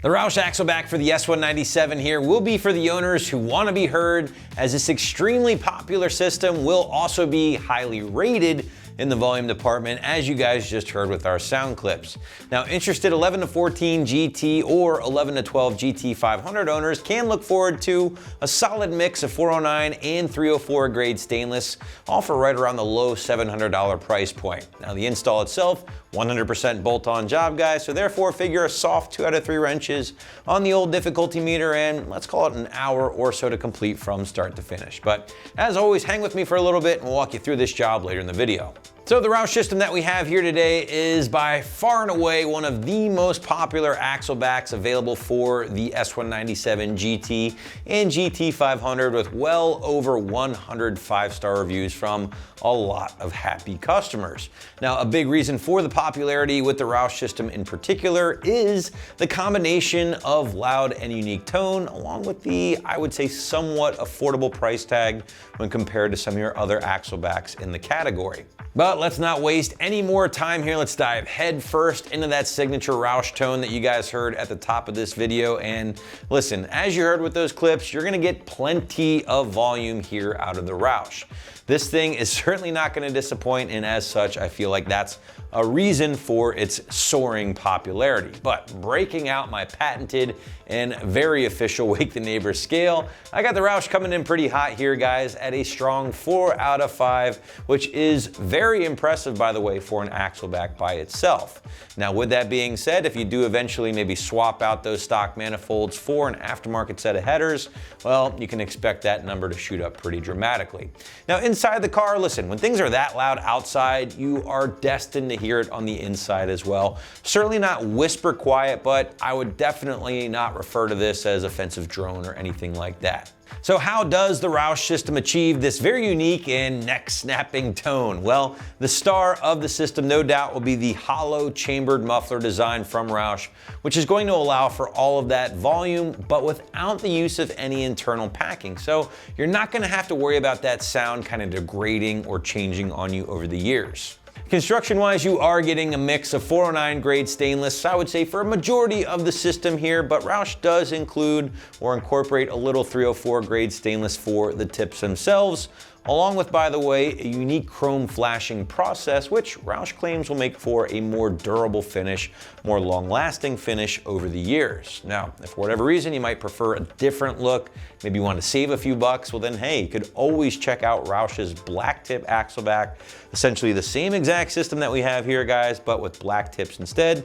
The Roush Axleback for the S197 here will be for the owners who want to be heard, as this extremely popular system will also be highly rated in the volume department, as you guys just heard with our sound clips. Now, interested 11 to 14 GT or 11 to 12 GT 500 owners can look forward to a solid mix of 409 and 304 grade stainless, all for right around the low $700 price point. Now, the install itself, 100% bolt-on job, guys, so therefore figure a soft 2 out of 3 wrenches on the old difficulty meter, and let's call it an hour or so to complete from start to finish. But as always, hang with me for a little bit and we'll walk you through this job later in the video. So the Roush system that we have here today is by far and away one of the most popular axlebacks available for the S197 GT and GT 500, with well over 100 5-star reviews from a lot of happy customers. Now, a big reason for the popularity with the Roush system in particular is the combination of loud and unique tone, along with the, I would say, somewhat affordable price tag when compared to some of your other axlebacks in the category. But let's not waste any more time here. Let's dive head first into that signature Roush tone that you guys heard at the top of this video. And listen, as you heard with those clips, you're gonna get plenty of volume here out of the Roush. This thing is certainly not gonna disappoint, and as such, I feel like that's a reason for its soaring popularity. But breaking out my patented and very official Wake the Neighbors scale, I got the Roush coming in pretty hot here, guys, at a strong 4 out of 5, which is very impressive, by the way, for an axleback by itself. Now, with that being said, if you do eventually maybe swap out those stock manifolds for an aftermarket set of headers, well, you can expect that number to shoot up pretty dramatically. Now, inside the car, listen, when things are that loud outside, you are destined to hear it on the inside as well. Certainly not whisper quiet, but I would definitely not refer to this as offensive drone or anything like that. So how does the Roush system achieve this very unique and neck-snapping tone? Well, the star of the system, no doubt, will be the hollow chambered muffler design from Roush, which is going to allow for all of that volume, but without the use of any internal packing. So you're not going to have to worry about that sound kind of degrading or changing on you over the years. Construction-wise, you are getting a mix of 409 grade stainless, I would say, for a majority of the system here, but Roush does include or incorporate a little 304 grade stainless for the tips themselves, along with, by the way, a unique chrome flashing process, which Roush claims will make for a more durable finish, more long-lasting finish over the years. Now, if for whatever reason you might prefer a different look, maybe you want to save a few bucks, well then, hey, you could always check out Roush's black tip axleback, essentially the same exact system that we have here, guys, but with black tips instead.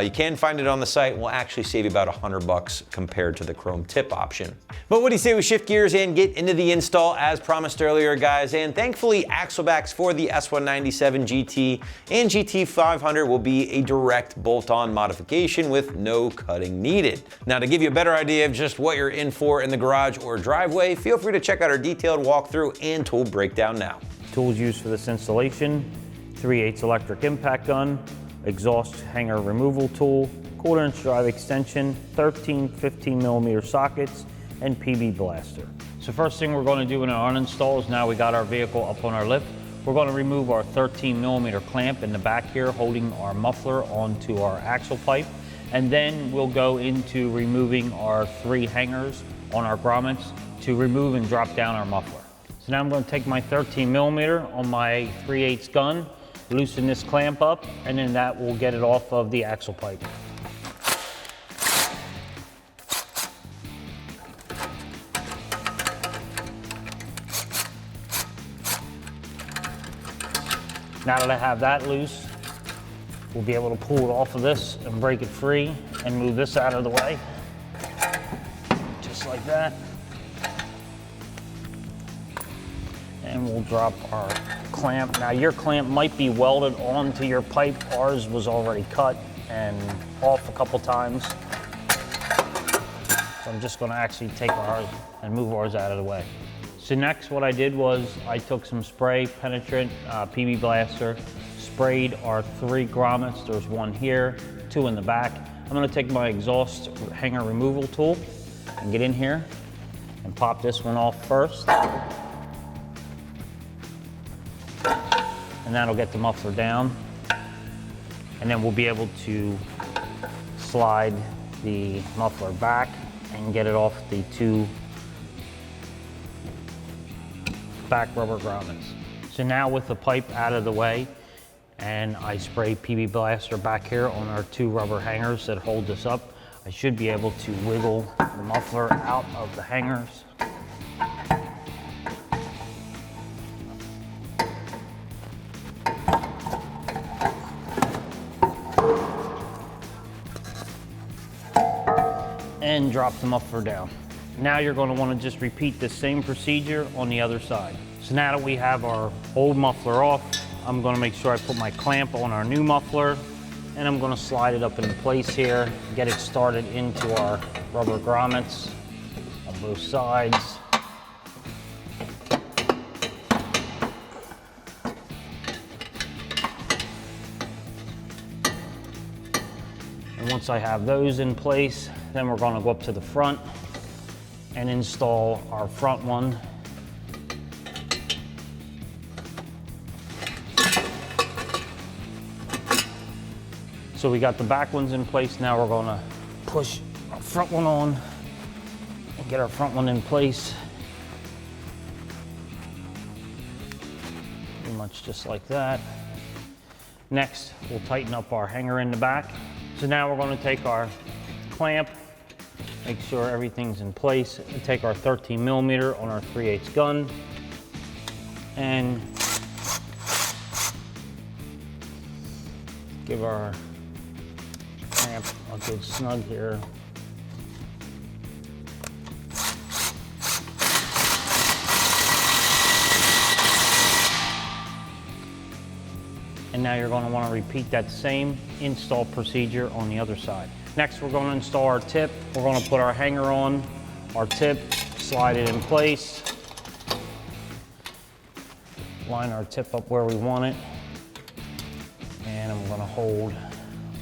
You can find it on the site. We'll actually save you about 100 bucks compared to the chrome tip option. But what do you say we shift gears and get into the install as promised earlier, guys? And thankfully, axlebacks for the S197 GT and GT 500 will be a direct bolt-on modification with no cutting needed. Now, to give you a better idea of just what you're in for in the garage or driveway, feel free to check out our detailed walkthrough and tool breakdown now. Tools used for this installation: 3/8 electric impact gun, exhaust hanger removal tool, 1/4 inch drive extension, 13 15mm sockets, and PB blaster. So first thing we're going to do in our uninstall is, now we got our vehicle up on our lift, we're going to remove our 13mm clamp in the back here holding our muffler onto our axle pipe, and then we'll go into removing our 3 hangers on our grommets to remove and drop down our muffler. So now I'm going to take my 13mm on my 3/8 gun, loosen this clamp up, and then that will get it off of the axle pipe. Now that I have that loose, we'll be able to pull it off of this and break it free and move this out of the way, just like that. And we'll drop our clamp. Now, your clamp might be welded onto your pipe. Ours was already cut and off a couple times. So I'm just gonna actually take ours and move ours out of the way. So next, what I did was I took some spray penetrant, PB blaster, sprayed our 3 grommets. There's 1 here, 2 in the back. I'm gonna take my exhaust hanger removal tool and get in here and pop this one off first. And that'll get the muffler down. And then we'll be able to slide the muffler back and get it off the 2 back rubber grommets. So now with the pipe out of the way, and I spray PB Blaster back here on our 2 rubber hangers that hold this up, I should be able to wiggle the muffler out of the hangers. And drop the muffler down. Now you're going to want to just repeat the same procedure on the other side. So now that we have our old muffler off, I'm going to make sure I put my clamp on our new muffler, and I'm going to slide it up into place here, get it started into our rubber grommets on both sides. And once I have those in place, then we're going to go up to the front and install our front one. So we got the back ones in place. Now we're going to push our front one on and get our front one in place. Pretty much just like that. Next, we'll tighten up our hanger in the back. So now we're going to take our clamp, make sure everything's in place, and take our 13 millimeter on our 3/8 gun and give our clamp a good snug here. And now you're going to want to repeat that same install procedure on the other side. Next, we're going to install our tip. We're going to put our hanger on our tip, slide it in place, line our tip up where we want it, and I'm going to hold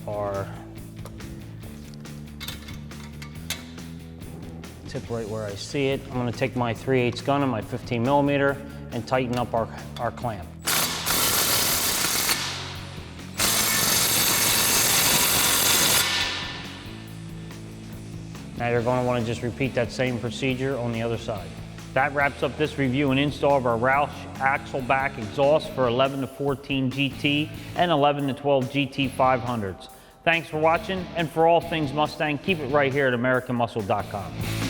our tip right where I see it. I'm going to take my 3/8 gun and my 15 millimeter and tighten up our clamp. Now you're going to want to just repeat that same procedure on the other side. That wraps up this review and install of our Roush Axleback exhaust for 11 to 14 GT and 11 to 12 GT 500s. Thanks for watching, and for all things Mustang, keep it right here at AmericanMuscle.com.